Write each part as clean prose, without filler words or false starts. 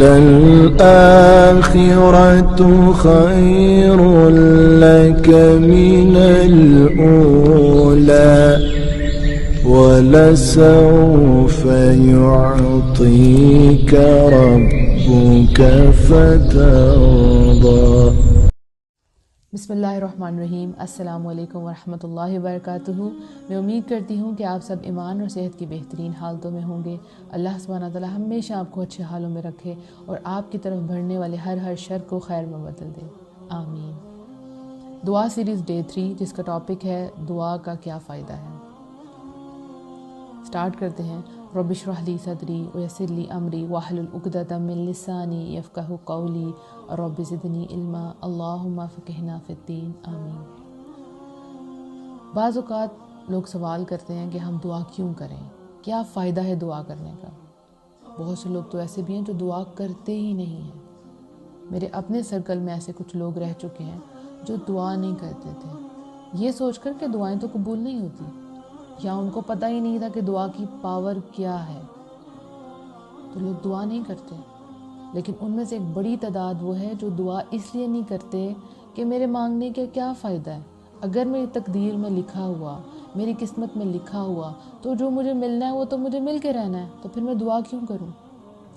للآخرة خير لك من الأولى ولسوف يعطيك ربك فترضى۔ بسم اللہ الرحمن الرحیم۔ السلام علیکم ورحمۃ اللہ وبرکاتہ۔ میں امید کرتی ہوں کہ آپ سب ایمان اور صحت کی بہترین حالتوں میں ہوں گے۔ اللہ سبحانہ تعالیٰ ہمیشہ آپ کو اچھے حالوں میں رکھے اور آپ کی طرف بڑھنے والے ہر شر کو خیر میں بدل دے، آمین۔ دعا سیریز ڈے 3 جس کا ٹاپک ہے دعا کا کیا فائدہ ہے۔ سٹارٹ کرتے ہیں۔ رب اشرح لی صدری ویسر لی امری واحلل عقدۃ من لسانی یفقہوا قولی رب زدنی علما اللہم فقہنا فی الدین، آمین۔ بعض اوقات لوگ سوال کرتے ہیں کہ ہم دعا کیوں کریں، کیا فائدہ ہے دعا کرنے کا۔ بہت سے لوگ تو ایسے بھی ہیں جو دعا کرتے ہی نہیں ہیں۔ میرے اپنے سرکل میں ایسے کچھ لوگ رہ چکے ہیں جو دعا نہیں کرتے تھے، یہ سوچ کر کہ دعائیں تو قبول نہیں ہوتی، یا ان کو پتہ ہی نہیں تھا کہ دعا کی پاور کیا ہے، تو لوگ دعا نہیں کرتے۔ لیکن ان میں سے ایک بڑی تعداد وہ ہے جو دعا اس لیے نہیں کرتے کہ میرے مانگنے کا کیا فائدہ ہے، اگر میری تقدیر میں لکھا ہوا، میری قسمت میں لکھا ہوا تو جو مجھے ملنا ہے وہ تو مجھے مل کے رہنا ہے، تو پھر میں دعا کیوں کروں۔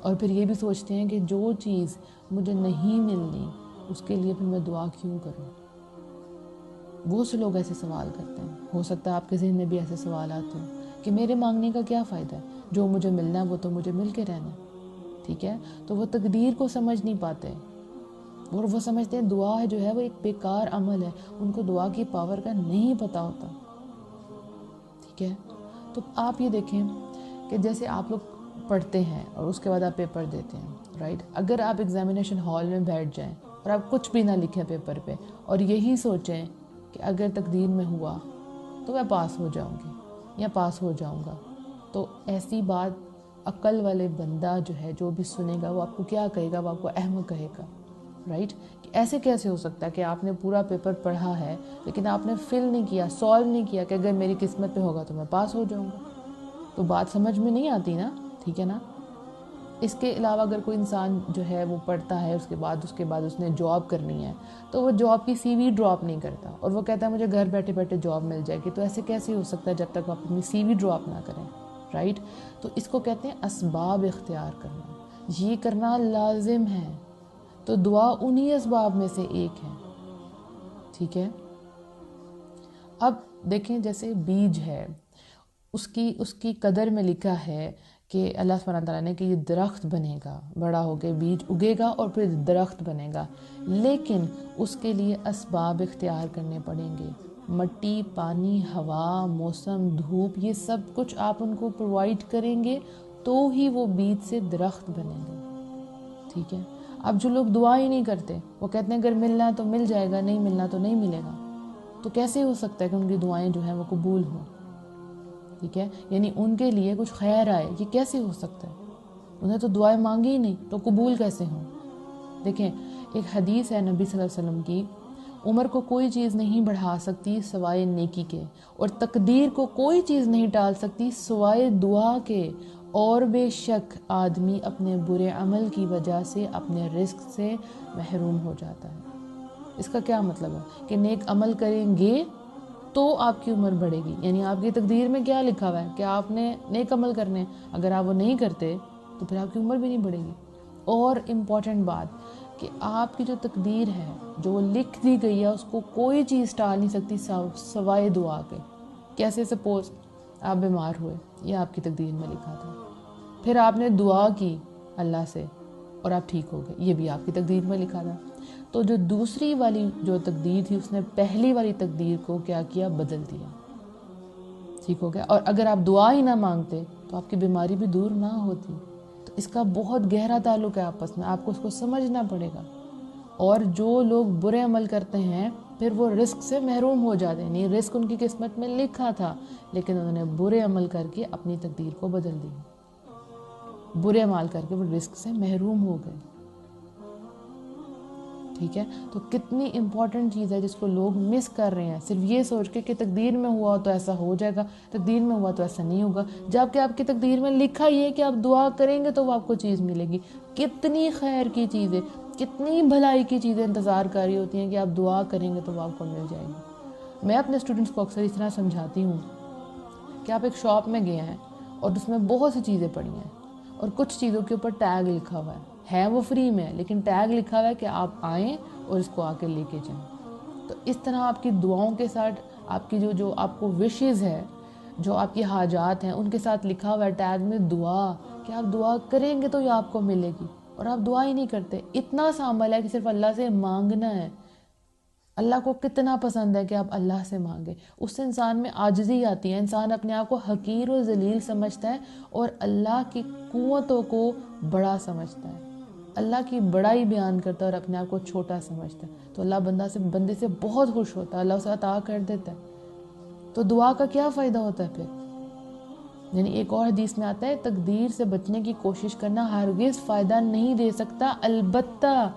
اور پھر یہ بھی سوچتے ہیں کہ جو چیز مجھے نہیں ملنی اس کے لیے پھر میں دعا کیوں کروں۔ بہت سے لوگ ایسے سوال کرتے ہیں، ہو سکتا ہے آپ کے ذہن میں بھی ایسے سوالات ہوں کہ میرے مانگنے کا کیا فائدہ ہے، جو مجھے ملنا ہے وہ تو مجھے مل کے رہنا ہے، ٹھیک ہے۔ تو وہ تقدیر کو سمجھ نہیں پاتے اور وہ سمجھتے ہیں دعا جو ہے وہ ایک بیکار عمل ہے، ان کو دعا کی پاور کا نہیں پتہ ہوتا، ٹھیک ہے۔ تو آپ یہ دیکھیں کہ جیسے آپ لوگ پڑھتے ہیں اور اس کے بعد آپ پیپر دیتے ہیں، رائٹ۔ اگر آپ ایگزامینیشن ہال میں بیٹھ جائیں اور آپ کچھ بھی نہ لکھیں پیپر پہ اور یہی سوچیں کہ اگر تقدیر میں ہوا تو میں پاس ہو جاؤں گی یا پاس ہو جاؤں گا، تو ایسی بات عقل والے بندہ جو ہے جو بھی سنے گا وہ آپ کو کیا کہے گا، وہ آپ کو احمق کہے گا، رائٹ۔ کہ ایسے کیسے ہو سکتا ہے کہ آپ نے پورا پیپر پڑھا ہے لیکن آپ نے فل نہیں کیا، سالو نہیں کیا کہ اگر میری قسمت پہ ہوگا تو میں پاس ہو جاؤں گا۔ تو بات سمجھ میں نہیں آتی نا، ٹھیک ہے نا۔ اس کے علاوہ اگر کوئی انسان جو ہے وہ پڑھتا ہے اس کے بعد اس نے جاب کرنی ہے تو وہ جاب کی سی وی ڈراپ نہیں کرتا اور وہ کہتا ہے مجھے گھر بیٹھے بیٹھے جاب مل جائے گی، تو ایسے کیسے ہو سکتا ہے جب تک آپ اپنی سی وی ڈراپ نہ کریں، رائٹ۔ تو اس کو کہتے ہیں اسباب اختیار کرنا، یہ کرنا لازم ہے۔ تو دعا انہی اسباب میں سے ایک ہے، ٹھیک ہے۔ اب دیکھیں جیسے بیج ہے، اس کی قدر میں لکھا ہے کہ اللہ سبحانہ تعالیٰ نے کہ یہ درخت بنے گا، بڑا ہو کے بیج اگے گا اور پھر درخت بنے گا، لیکن اس کے لیے اسباب اختیار کرنے پڑیں گے۔ مٹی، پانی، ہوا، موسم، دھوپ، یہ سب کچھ آپ ان کو پرووائڈ کریں گے تو ہی وہ بیج سے درخت بنیں گے، ٹھیک ہے۔ اب جو لوگ دعا ہی نہیں کرتے، وہ کہتے ہیں اگر ملنا ہے تو مل جائے گا، نہیں ملنا تو نہیں ملے گا، تو کیسے ہو سکتا ہے کہ ان کی دعائیں جو ہیں وہ قبول ہوں، ٹھیک ہے۔ یعنی ان کے لیے کچھ خیر آئے، یہ کیسے ہو سکتا ہے؟ انہیں تو دعائیں مانگی ہی نہیں تو قبول کیسے ہوں؟ دیکھیں ایک حدیث ہے نبی صلی اللہ علیہ وسلم کی، عمر کو کوئی چیز نہیں بڑھا سکتی سوائے نیکی کے، اور تقدیر کو کوئی چیز نہیں ٹال سکتی سوائے دعا کے، اور بے شک آدمی اپنے برے عمل کی وجہ سے اپنے رزق سے محروم ہو جاتا ہے۔ اس کا کیا مطلب ہے کہ نیک عمل کریں گے تو آپ کی عمر بڑھے گی، یعنی آپ کی تقدیر میں کیا لکھا ہوا ہے کہ آپ نے نیک عمل کرنے، اگر آپ وہ نہیں کرتے تو پھر آپ کی عمر بھی نہیں بڑھے گی۔ اور امپورٹنٹ بات کہ آپ کی جو تقدیر ہے جو لکھ دی گئی ہے اس کو کوئی چیز ٹال نہیں سکتی سوائے دعا کے۔ کیسے؟ سپوز آپ بیمار ہوئے، یہ آپ کی تقدیر میں لکھا تھا، پھر آپ نے دعا کی اللہ سے اور آپ ٹھیک ہو گئے، یہ بھی آپ کی تقدیر میں لکھا تھا۔ تو جو دوسری والی جو تقدیر تھی اس نے پہلی والی تقدیر کو کیا کیا؟ بدل دیا، ٹھیک ہو گیا۔ اور اگر آپ دعا ہی نہ مانگتے تو آپ کی بیماری بھی دور نہ ہوتی۔ تو اس کا بہت گہرا تعلق ہے آپس میں، آپ کو اس کو سمجھنا پڑے گا۔ اور جو لوگ برے عمل کرتے ہیں پھر وہ رزق سے محروم ہو جاتے ہیں، نہیں رزق ان کی قسمت میں لکھا تھا لیکن انہوں نے برے عمل کر کے اپنی تقدیر کو بدل دی، برے عمل کر کے وہ رزق سے محروم ہو گئے، ٹھیک ہے. تو کتنی امپورٹنٹ چیز ہے جس کو لوگ مس کر رہے ہیں، صرف یہ سوچ کے کہ تقدیر میں ہوا تو ایسا ہو جائے گا، تقدیر میں ہوا تو ایسا نہیں ہوگا، جبکہ آپ کی تقدیر میں لکھا یہ ہے کہ آپ دعا کریں گے تو وہ آپ کو چیز ملے گی. کتنی خیر کی چیزیں، کتنی بھلائی کی چیزیں انتظار کر رہی ہوتی ہیں کہ آپ دعا کریں گے تو وہ آپ کو مل جائے گی. میں اپنے اسٹوڈنٹس کو اکثر اس طرح سمجھاتی ہوں کہ آپ ایک شاپ میں گئے ہیں اور اس میں بہت سی چیزیں پڑی ہیں اور کچھ چیزوں کے اوپر ٹیگ لکھا ہوا ہے وہ فری میں ہے، لیکن ٹیگ لکھا ہوا ہے کہ آپ آئیں اور اس کو آ کے لے کے جائیں. تو اس طرح آپ کی دعاؤں کے ساتھ آپ کی جو آپ کو وشز ہے، جو آپ کی حاجات ہیں، ان کے ساتھ لکھا ہوا ہے ٹیگ میں دعا، کہ آپ دعا کریں گے تو یہ آپ کو ملے گی. اور آپ دعا ہی نہیں کرتے. اتنا سا عمل ہے کہ صرف اللہ سے مانگنا ہے. اللہ کو کتنا پسند ہے کہ آپ اللہ سے مانگیں. اس سے انسان میں عاجزی آتی ہے، انسان اپنے آپ کو حقیر و ذلیل سمجھتا ہے اور اللہ کی قوتوں کو بڑا سمجھتا ہے، اللہ کی بڑائی بیان کرتا ہے اور اپنے آپ کو چھوٹا سمجھتا ہے. تو اللہ بندے سے بہت خوش ہوتا ہے، اللہ اسے عطا کر دیتا ہے. تو دعا کا کیا فائدہ ہوتا ہے پھر؟ یعنی ایک اور حدیث میں آتا ہے تقدیر سے بچنے کی کوشش کرنا ہرگز فائدہ نہیں دے سکتا، البتہ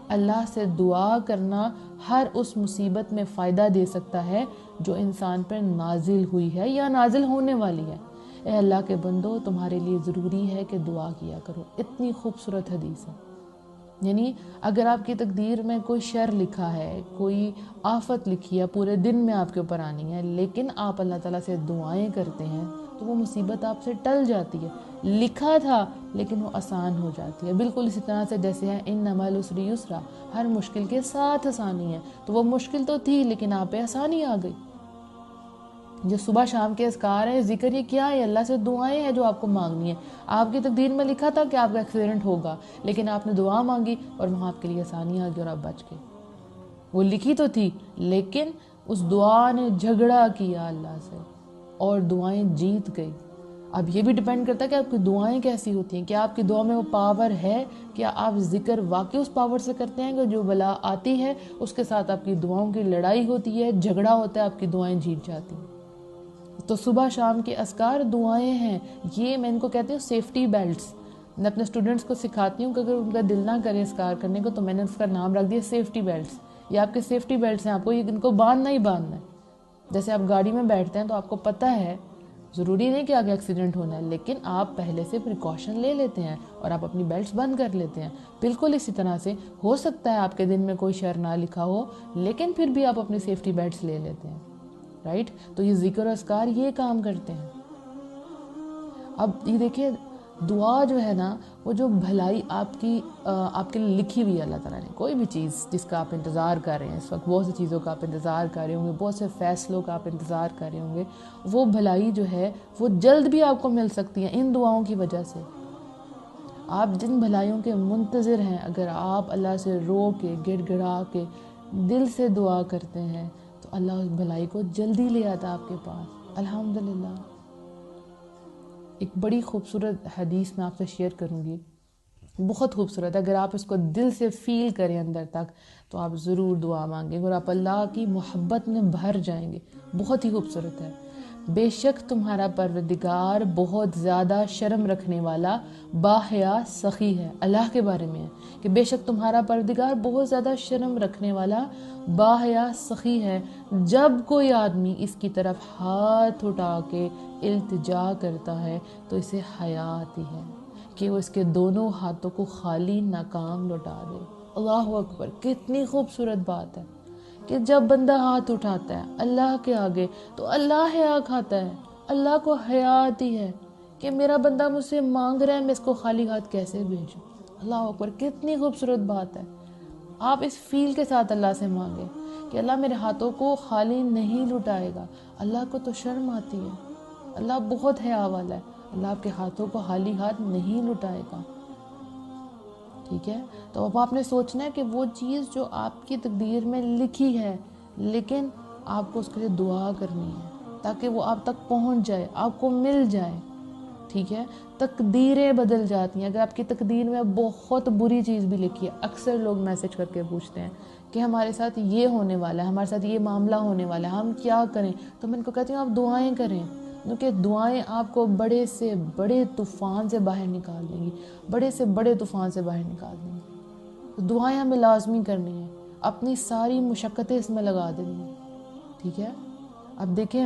اللہ سے دعا کرنا ہر اس مصیبت میں فائدہ دے سکتا ہے جو انسان پر نازل ہوئی ہے یا نازل ہونے والی ہے. اے اللہ کے بندو، تمہارے لیے ضروری ہے کہ دعا کیا کرو. اتنی خوبصورت حدیث ہے. یعنی اگر آپ کی تقدیر میں کوئی شر لکھا ہے، کوئی آفت لکھی ہے پورے دن میں آپ کے اوپر آنی ہے، لیکن آپ اللہ تعالیٰ سے دعائیں کرتے ہیں تو وہ مصیبت آپ سے ٹل جاتی ہے. لکھا تھا لیکن وہ آسان ہو جاتی ہے. بالکل اسی طرح سے جیسے ہے انما العسر یسرا، ہر مشکل کے ساتھ آسانی ہے. تو وہ مشکل تو تھی لیکن آپ پہ آسانی آ گئی. جو صبح شام کے اذکار ہیں، ذکر، یہ کیا ہے؟ اللہ سے دعائیں ہیں جو آپ کو مانگنی ہے. آپ کی تقدیر میں لکھا تھا کہ آپ کا ایکسیڈنٹ ہوگا، لیکن آپ نے دعا مانگی اور وہاں آپ کے لیے آسانی آ گئی اور آپ بچ گئے. وہ لکھی تو تھی لیکن اس دعا نے جھگڑا کیا اللہ سے اور دعائیں جیت گئی. اب یہ بھی ڈیپینڈ کرتا ہے کہ آپ کی دعائیں کیسی ہوتی ہیں، کیا آپ کی دعا میں وہ پاور ہے، کیا آپ ذکر واقعی اس پاور سے کرتے ہیں کہ جو بلا آتی ہے اس کے ساتھ آپ کی دعاؤں کی لڑائی ہوتی ہے، جھگڑا ہوتا ہے، آپ کی دعائیں جیت جاتی ہیں. تو صبح شام کے اذکار دعائیں ہیں. یہ میں ان کو کہتی ہوں سیفٹی بیلٹس. میں اپنے اسٹوڈنٹس کو سکھاتی ہوں کہ اگر ان کا دل نہ کرے اذکار کرنے کو تو میں نے اس کا نام رکھ دیا سیفٹی بیلٹس. یہ آپ کے سیفٹی بیلٹس ہیں، آپ کو ان کو باندھنا ہی باندھنا ہے. جیسے آپ گاڑی میں بیٹھتے ہیں تو آپ کو پتہ ہے ضروری نہیں کہ آگے ایکسیڈنٹ ہونا ہے، لیکن آپ پہلے سے پریکاشن لے لیتے ہیں اور آپ اپنی بیلٹس بند کر لیتے ہیں. بالکل اسی طرح سے ہو سکتا ہے آپ کے دن میں کوئی شر نہ لکھا ہو، لیکن پھر بھی آپ اپنی سیفٹی بیلٹس لے لیتے ہیں. رائٹ؟ تو یہ ذکر و اذکار یہ کام کرتے ہیں. اب یہ دیکھیں دعا جو ہے نا، وہ جو بھلائی آپ کے لیے لکھی ہوئی ہے اللہ تعالیٰ نے، کوئی بھی چیز جس کا آپ انتظار کر رہے ہیں اس وقت، بہت سی چیزوں کا آپ انتظار کر رہے ہوں گے، بہت سے فیصلوں کا آپ انتظار کر رہے ہوں گے، وہ بھلائی جو ہے وہ جلد بھی آپ کو مل سکتی ہے ان دعاؤں کی وجہ سے. آپ جن بھلائیوں کے منتظر ہیں، اگر آپ اللہ سے رو کے گڑ گڑا کے دل سے دعا کرتے ہیں تو اللہ اس بھلائی کو جلدی لے آتا آپ کے پاس. الحمدللہ. ایک بڑی خوبصورت حدیث میں آپ سے شیئر کروں گی، بہت خوبصورت ہے. اگر آپ اس کو دل سے فیل کریں اندر تک تو آپ ضرور دعا مانگیں اور آپ اللہ کی محبت میں بھر جائیں گے. بہت ہی خوبصورت ہے. بے شک تمہارا پروردگار بہت زیادہ شرم رکھنے والا باحیا سخی ہے. اللہ کے بارے میں ہے کہ بے شک تمہارا پروردگار بہت زیادہ شرم رکھنے والا باحیا سخی ہے. جب کوئی آدمی اس کی طرف ہاتھ اٹھا کے التجا کرتا ہے تو اسے حیا آتی ہے کہ وہ اس کے دونوں ہاتھوں کو خالی ناکام لوٹا دے. اللہ اکبر. کتنی خوبصورت بات ہے کہ جب بندہ ہاتھ اٹھاتا ہے اللہ کے آگے تو اللہ حیا کھاتا ہے. اللہ کو حیا آتی ہے کہ میرا بندہ مجھ سے مانگ رہا ہے، میں اس کو خالی ہاتھ کیسے بھیجوں. اللہ اکبر. کتنی خوبصورت بات ہے. آپ اس فیل کے ساتھ اللہ سے مانگیں کہ اللہ میرے ہاتھوں کو خالی نہیں لٹائے گا. اللہ کو تو شرم آتی ہے، اللہ بہت حیا والا ہے. اللہ آپ کے ہاتھوں کو خالی ہاتھ نہیں لٹائے گا. ٹھیک ہے؟ تو اب آپ نے سوچنا ہے کہ وہ چیز جو آپ کی تقدیر میں لکھی ہے لیکن آپ کو اس کے لیے دعا کرنی ہے تاکہ وہ آپ تک پہنچ جائے، آپ کو مل جائے. ٹھیک ہے؟ تقدیریں بدل جاتی ہیں. اگر آپ کی تقدیر میں بہت بری چیز بھی لکھی ہے، اکثر لوگ میسج کر کے پوچھتے ہیں کہ ہمارے ساتھ یہ ہونے والا ہے، ہمارے ساتھ یہ معاملہ ہونے والا ہے، ہم کیا کریں؟ تو میں ان کو کہتی ہوں آپ دعائیں کریں، کیونکہ دعائیں آپ کو بڑے سے بڑے طوفان سے باہر نکال دیں گی، بڑے سے بڑے طوفان سے باہر نکال دیں گی. تو دعائیں ہمیں لازمی کرنی ہیں. اپنی ساری مشقتیں اس میں لگا دیں گے. ٹھیک ہے. اب دیکھیں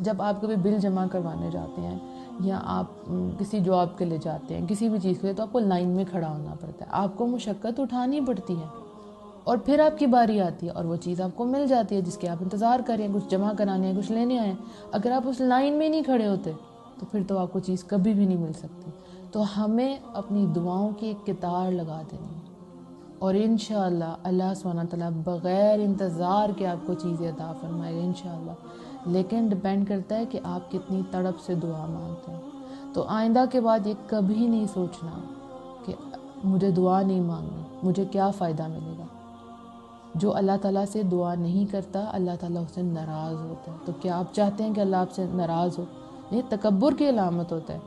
جب آپ کبھی بل جمع کروانے جاتے ہیں یا آپ کسی جاب کے لیے جاتے ہیں کسی بھی چیز کے لیے تو آپ کو لائن میں کھڑا ہونا پڑتا ہے, آپ کو مشقت اٹھانی پڑتی ہے اور پھر آپ کی باری آتی ہے اور وہ چیز آپ کو مل جاتی ہے جس کے آپ انتظار کریں, کچھ جمع کرانے ہیں, کچھ لینے آئے. اگر آپ اس لائن میں نہیں کھڑے ہوتے تو پھر تو آپ کو چیز کبھی بھی نہیں مل سکتی. تو ہمیں اپنی دعاؤں کی ایک قطار لگا دینی ہے اور انشاءاللہ اللہ سبحانہ تعالیٰ بغیر انتظار کے آپ کو چیزیں عطا فرمائے گا انشاءاللہ. لیکن ڈپینڈ کرتا ہے کہ آپ کتنی تڑپ سے دعا مانگتے ہیں. تو آئندہ کے بعد یہ کبھی نہیں سوچنا کہ مجھے دعا نہیں مانگنی, مجھے کیا فائدہ ملے گا. جو اللہ تعالیٰ سے دعا نہیں کرتا اللہ تعالیٰ اس سے ناراض ہوتا ہے. تو کیا آپ چاہتے ہیں کہ اللہ آپ سے ناراض ہو؟ یہ تکبر کی علامت ہوتا ہے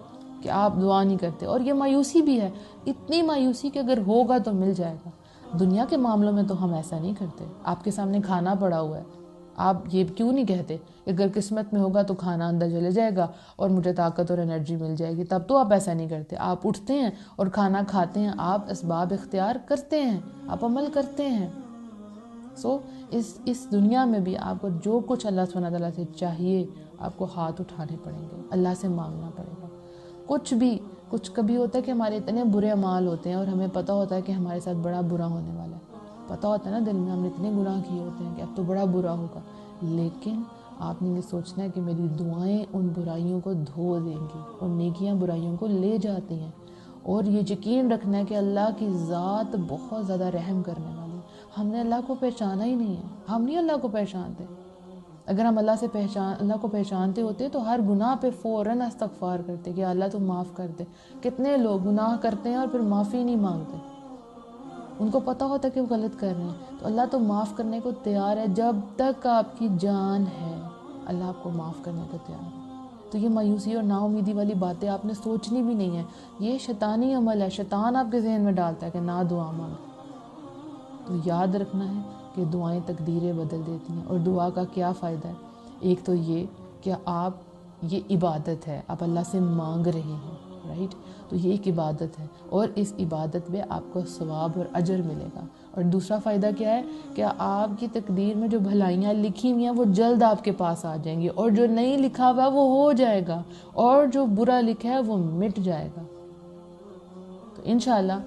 کہ آپ دعا نہیں کرتے, اور یہ مایوسی بھی ہے. اتنی مایوسی کہ اگر ہوگا تو مل جائے گا. دنیا کے معاملوں میں تو ہم ایسا نہیں کرتے. آپ کے سامنے کھانا پڑا ہوا ہے, آپ یہ کیوں نہیں کہتے کہ اگر قسمت میں ہوگا تو کھانا اندر چلے جائے گا اور مجھے طاقت اور انرجی مل جائے گی؟ تب تو آپ ایسا نہیں کرتے. آپ اٹھتے ہیں اور کھانا کھاتے ہیں, آپ اسباب اختیار کرتے ہیں, آپ عمل کرتے ہیں. اس دنیا میں بھی آپ کو جو کچھ اللہ سبحانہ تعالیٰ سے چاہیے آپ کو ہاتھ اٹھانے پڑیں گے, اللہ سے مانگنا پڑے گا. کچھ کبھی ہوتا ہے کہ ہمارے اتنے برے اعمال ہوتے ہیں اور ہمیں پتہ ہوتا ہے کہ ہمارے ساتھ بڑا برا ہونے والا ہے. پتہ ہوتا ہے نا دل میں ہم نے اتنے گناہ کیے ہوتے ہیں کہ اب تو بڑا برا ہوگا. لیکن آپ نے یہ سوچنا ہے کہ میری دعائیں ان برائیوں کو دھو دیں گی, ان نیکیاں برائیوں کو لے جاتی ہیں. اور یہ یقین رکھنا ہے کہ اللہ کی ذات بہت زیادہ رحم کرنے والی. ہم نے اللہ کو پہچانا ہی نہیں ہے, ہم نہیں اللہ کو پہچانتے. اگر ہم اللہ کو پہچانتے ہوتے تو ہر گناہ پہ فوراً استغفار کرتے کہ اللہ تو معاف کر دے. کتنے لوگ گناہ کرتے ہیں اور پھر معافی نہیں مانگتے, ان کو پتہ ہوتا ہے کہ وہ غلط کر رہے ہیں. تو اللہ تو معاف کرنے کو تیار ہے, جب تک آپ کی جان ہے اللہ آپ کو معاف کرنے کو تیار ہے. تو یہ مایوسی اور نا امیدی والی باتیں آپ نے سوچنی بھی نہیں ہے. یہ شیطانی عمل ہے, شیطان آپ کے ذہن میں ڈالتا ہے کہ نہ دعا مانگ. تو یاد رکھنا ہے کہ دعائیں تقدیریں بدل دیتی ہیں. اور دعا کا کیا فائدہ ہے؟ ایک تو یہ کہ یہ عبادت ہے, آپ اللہ سے مانگ رہے ہیں, رائٹ. تو یہ ایک عبادت ہے اور اس عبادت میں آپ کو ثواب اور اجر ملے گا. اور دوسرا فائدہ کیا ہے کہ آپ کی تقدیر میں جو بھلائیاں لکھی ہوئی ہیں وہ جلد آپ کے پاس آ جائیں گی, اور جو نہیں لکھا ہوا وہ ہو جائے گا, اور جو برا لکھا ہے وہ مٹ جائے گا. تو انشاءاللہ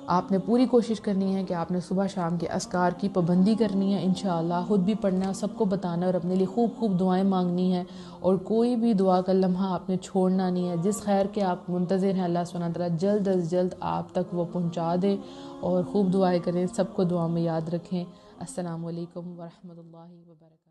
آپ نے پوری کوشش کرنی ہے کہ آپ نے صبح شام کے اذکار کی پابندی کرنی ہے. انشاءاللہ خود بھی پڑھنا ہے, سب کو بتانا ہے, اور اپنے لیے خوب خوب دعائیں مانگنی ہے. اور کوئی بھی دعا کا لمحہ آپ نے چھوڑنا نہیں ہے. جس خیر کے آپ منتظر ہیں اللہ سبحانہ تعالیٰ جلد از جلد آپ تک وہ پہنچا دے. اور خوب دعائیں کریں, سب کو دعا میں یاد رکھیں. السلام علیکم ورحمۃ اللہ وبرکاتہ.